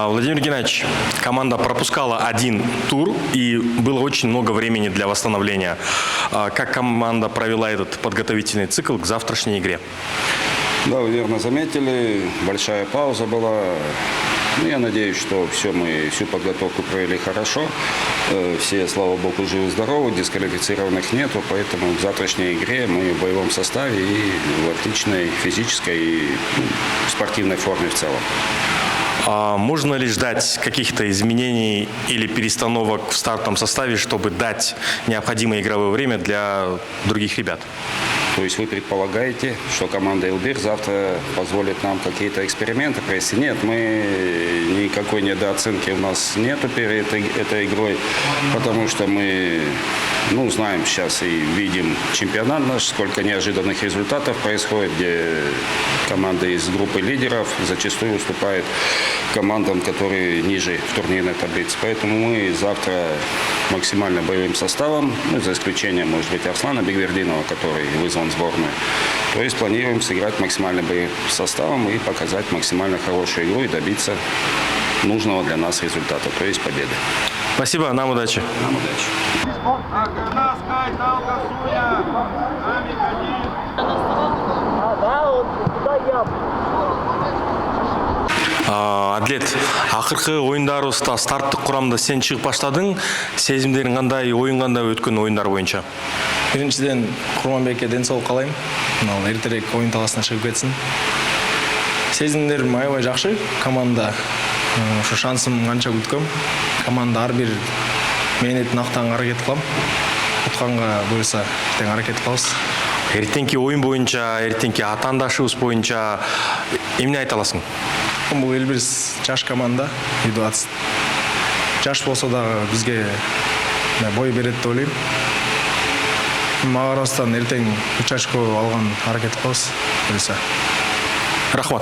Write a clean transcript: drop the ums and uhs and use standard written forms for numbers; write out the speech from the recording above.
Владимир Геннадьевич, команда пропускала один тур и было очень много времени для восстановления. Как команда провела этот подготовительный цикл к завтрашней игре? Да, вы верно заметили, большая пауза была. Я надеюсь, что мы всю подготовку провели хорошо. Все, слава богу, живы-здоровы, дисквалифицированных нету, поэтому в завтрашней игре мы в боевом составе и в отличной физической и спортивной форме в целом. Можно ли ждать каких-то изменений или перестановок в стартовом составе, чтобы дать необходимое игровое время для других ребят? То есть вы предполагаете, что команда «Элбир» завтра позволит нам какие-то эксперименты провести? Нет, никакой недооценки у нас нету перед этой игрой, потому что мы знаем сейчас и видим чемпионат наш, сколько неожиданных результатов происходит, где команда из группы лидеров зачастую уступает командам, которые ниже в турнирной таблице. Поэтому мы завтра максимально боевым составом, за исключением, может быть, Арслана Бигвердинова, который вызван в сборную. То есть планируем сыграть максимально боевым составом и показать максимально хорошую игру и добиться нужного для нас результата, то есть победы. Спасибо, нам удачи. Нам удачи. Адлет, акыркы оюндарыбызда старттык курамда сен чыгып баштадың. Сезимдериң кандай, оюн кандай өткөн оюндар боюнча? Биринчиден Курманбекке ден соолук каалайм. Эртерээк оюн таласына чыгып кетсин. Сезимдерим аябай жакшы. Команда ошо шансым канча күткөм. Команда ар бир мээнетин актаганга аракет кылам. Утканга буюрса тең аракет кылабыз. Эртеңки оюн боюнча, эртеңки атаандашыбыз боюнча эмне айта аласың? Бул Элбир жаш команда, U20. Жаш болсо дагы бизге бой берет деп ойлойм. Мага карабастан эртең 3 очко алган аракет кылабыз. Буюрса. Рахмат.